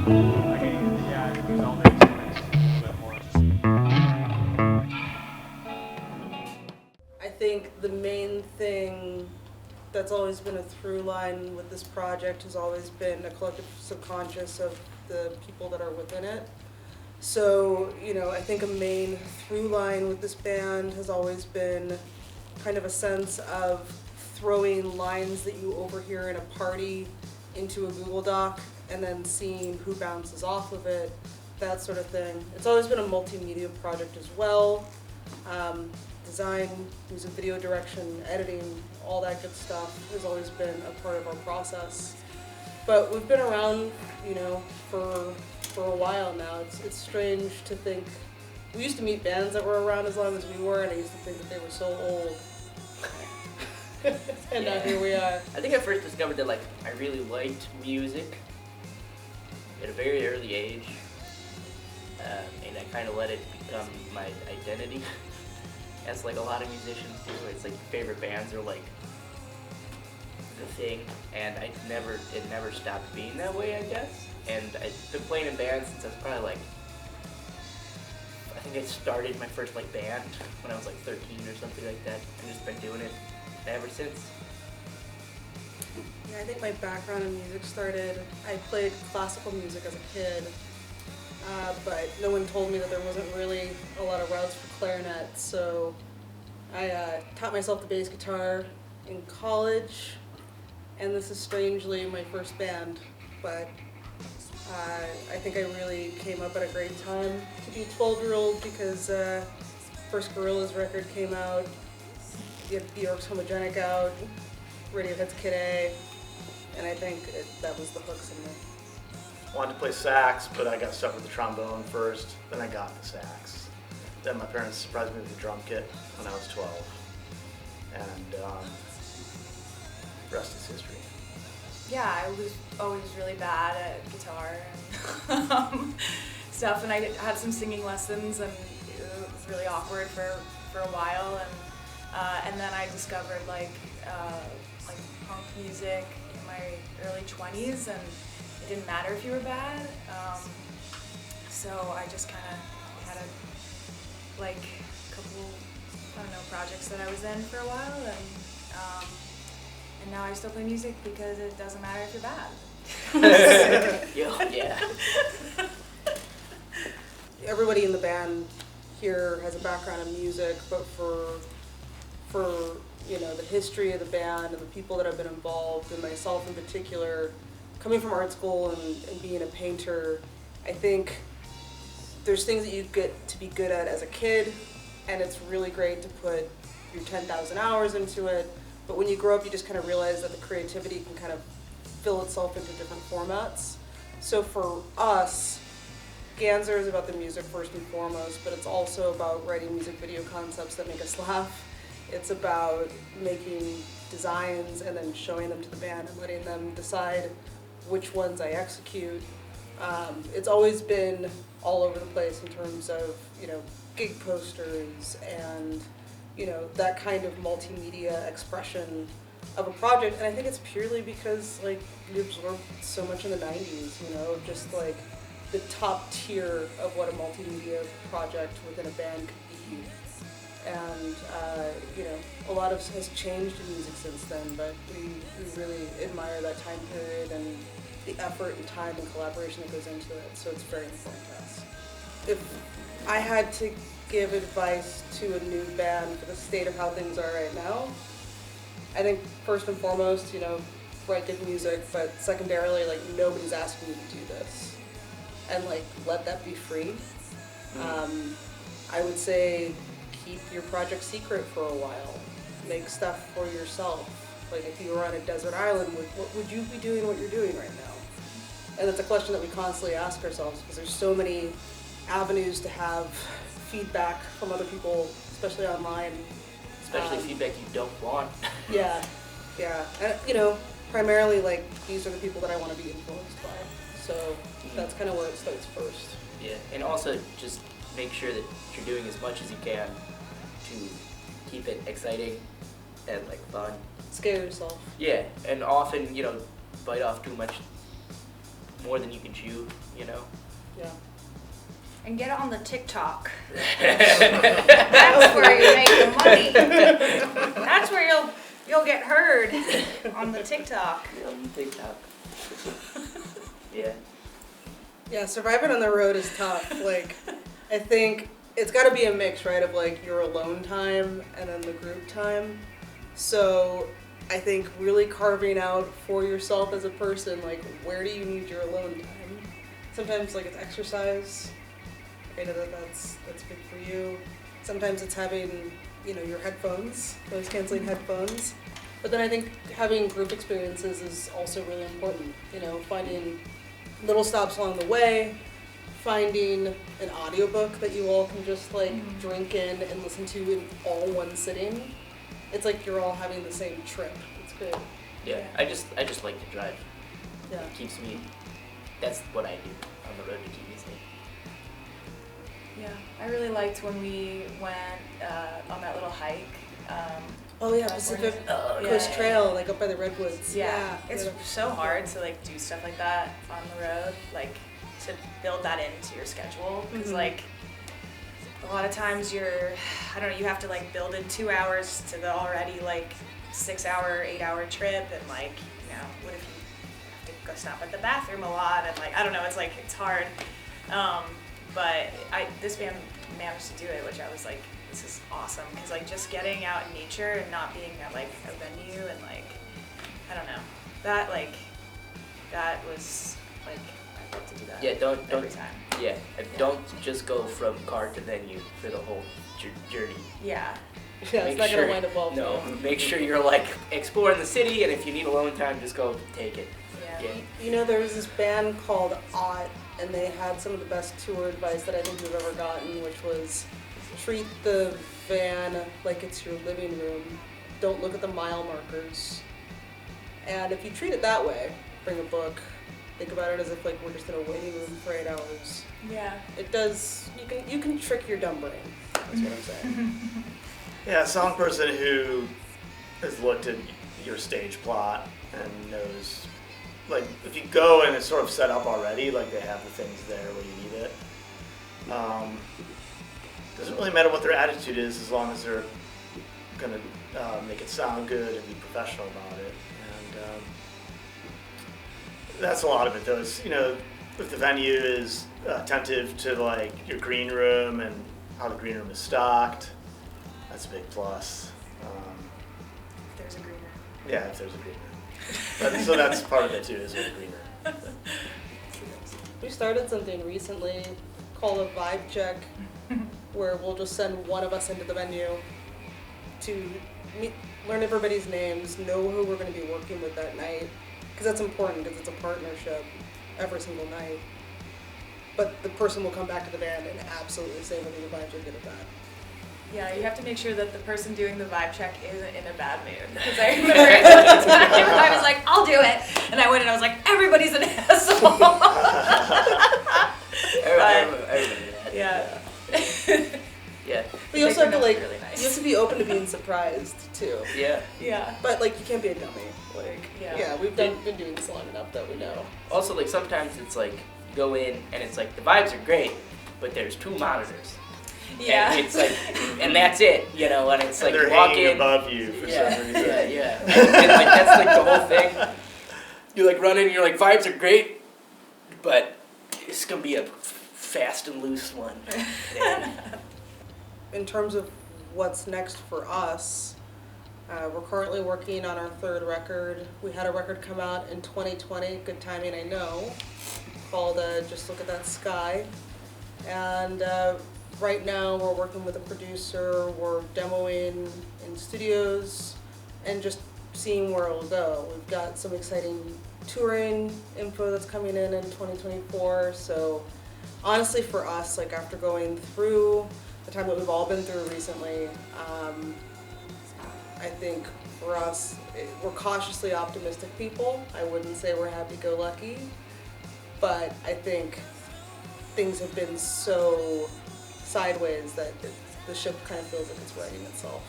Yeah, use all the instruments a little bit more. I think the main thing that's always been a through line with this project has always been a collective subconscious of the people that are within it. So, I think a main through line with this band has always been kind of a sense of throwing lines that you overhear in a party into a Google Doc and then seeing who bounces off of it, that sort of thing. It's always been a multimedia project as well. Design, music video direction, editing, all that good stuff has always been a part of our process. But we've been around, for a while now. It's strange to think. We used to meet bands that were around as long as we were, and I used to think that they were so old. And now here we are. I think I first discovered that I really liked music at a very early age, and I kind of let it become my identity. As a lot of musicians do, it's your favorite bands are the thing, and it never stopped being that way, I guess. And I've been playing in bands since I was probably I think I started my first band when I was 13 or something like that, and just been doing it ever since. Yeah, I think my background in music started, I played classical music as a kid, but no one told me that there wasn't really a lot of routes for clarinet, so I taught myself the bass guitar in college, and this is strangely my first band, but I think I really came up at a great time to be a 12-year-old because first Gorillaz record came out, Bjork's Homogenic out, Radiohead's Kid A, and I think that was the hooks in me. Wanted to play sax, but I got stuck with the trombone first, then I got the sax. Then my parents surprised me with the drum kit when I was 12, and rest is history. Yeah, I was always really bad at guitar and stuff, and I had some singing lessons, and it was really awkward for a while, and then I discovered punk music in my early 20s, and it didn't matter if you were bad, so I just kind of had a couple, projects that I was in for a while, and now I still play music because it doesn't matter if you're bad. Yeah. Everybody in the band here has a background in music, but for the history of the band and the people that have been involved, and myself in particular, coming from art school and being a painter, I think there's things that you get to be good at as a kid, and it's really great to put your 10,000 hours into it, but when you grow up you just kind of realize that the creativity can kind of fill itself into different formats. So for us, Ganser is about the music first and foremost, but it's also about writing music video concepts that make us laugh. It's about making designs and then showing them to the band and letting them decide which ones I execute. It's always been all over the place in terms of, gig posters and, that kind of multimedia expression of a project. And I think it's purely because, we absorbed so much in the 90s, just the top tier of what a multimedia project within a band could be. And, a lot of has changed in music since then, but we really admire that time period and the effort and time and collaboration that goes into it, so it's very important to us. If I had to give advice to a new band for the state of how things are right now, I think first and foremost, write good music, but secondarily, nobody's asking you to do this. And, let that be free. I would say keep your project secret for a while. Make stuff for yourself. If you were on a desert island, what would you be doing what you're doing right now? And that's a question that we constantly ask ourselves because there's so many avenues to have feedback from other people, especially online. Especially feedback you don't want. Yeah. And, primarily, these are the people that I want to be influenced by. So that's kind of where it starts first. Yeah, and also just make sure that you're doing as much as you can to keep it exciting and fun. Scare yourself. Yeah, and often, bite off too much more than you can chew, you know? Yeah. And get on the TikTok. That's where you make the money. That's where you'll get heard on the TikTok. On TikTok. Yeah. Yeah, surviving on the road is tough. Like, I think it's got to be a mix, right, of like your alone time and then the group time. So I think really carving out for yourself as a person, like, where do you need your alone time? Sometimes, like, it's exercise. I know that's big for you. Sometimes it's having, you know, your headphones, noise canceling headphones. But then I think having group experiences is also really important. You know, finding little stops along the way, finding an audiobook that you all can just like drink in and listen to in all one sitting. It's like you're all having the same trip. It's good. Yeah, I just like to drive. Yeah. It keeps me, that's what I do on the road to keep me safe. Yeah, I really liked when we went on that little hike. Oh yeah, California. Pacific Oh, Coast yeah. Trail, like up by the redwoods. Yeah, it's Yeah. so hard to like do stuff like that on the road, like to build that into your schedule. Because like a lot of times I don't know, you have to like build in 2 hours to the already like 6 hour, 8 hour trip, and like, you know, what if you have to go stop at the bathroom a lot, and like, I don't know, it's like, it's hard. But this band managed to do it, which I was like, this is awesome, because like just getting out in nature and not being at like a venue and like, I don't know, that was like, I'd love to do that. Yeah, don't every time. Yeah, don't just go from car to venue for the whole journey. Yeah. Yeah, it's not gonna wind up well for No, you. make sure you're like exploring the city, and if you need alone time, just go take it. Yeah. You know, there was this band called Ott, and they had some of the best tour advice that I think we've ever gotten, which was treat the van like it's your living room. Don't look at the mile markers. And if you treat it that way, bring a book, think about it as if like we're just in a waiting room for 8 hours. Yeah. It does, you can trick your dumb brain, that's what I'm saying. Yeah, a song person who has looked at your stage plot and knows, like, if you go and it's sort of set up already, like they have the things there where you need it. Doesn't really matter what their attitude is as long as they're gonna make it sound good and be professional about it. And that's a lot of it, though. Is, you know, if the venue is attentive to like your green room and how the green room is stocked, that's a big plus. There's a green room. Yeah, if there's a green room. So that's part of it too, is there a green room. We started something recently called a vibe check, where we'll just send one of us into the venue to learn everybody's names, know who we're going to be working with that night, because that's important, because it's a partnership every single night. But the person will come back to the band and absolutely say whether the vibes are good or bad. Yeah, you have to make sure that the person doing the vibe check isn't in a bad mood. Because I remember one time I was like, I'll do it. And I went and I was like, everybody's an asshole. Everybody. Yeah. Yeah. But you also have to like, Really nice. you have to be open to being surprised too. Yeah. Yeah. But like, you can't be a dummy. Like, Yeah. yeah, we've been doing this long enough that we know. Also, like sometimes it's like you go in and it's like the vibes are great, but there's 2 monitors. Yeah. And it's like, and that's it, you know. And it's like They're you walk hanging in. above you for some reason. Yeah. And like that's like the whole thing. You like run in and you're like, vibes are great, but it's gonna be a fast and loose one. In terms of what's next for us, we're currently working on our 3rd record. We had a record come out in 2020, good timing I know, called Just Look at That Sky. And right now we're working with a producer, we're demoing in studios, and just seeing where it'll go. We've got some exciting touring info that's coming in 2024, so honestly for us, like after going through the time that we've all been through recently, I think for us, we're cautiously optimistic people. I wouldn't say we're happy-go-lucky, but I think things have been so sideways that the ship kind of feels like it's righting itself.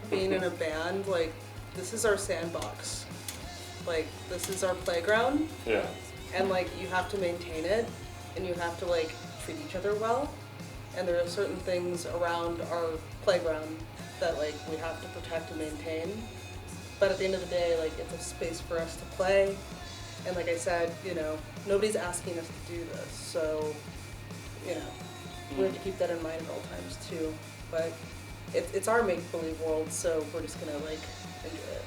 Being in a band, like, this is our sandbox. Like, this is our playground. Yeah. and like you have to maintain it, and you have to like treat each other well, and there are certain things around our playground that like we have to protect and maintain. But at the end of the day, like it's a space for us to play, and like I said, you know, nobody's asking us to do this, so you know, we have to keep that in mind at all times too. But it's our make-believe world, so we're just gonna like enjoy it.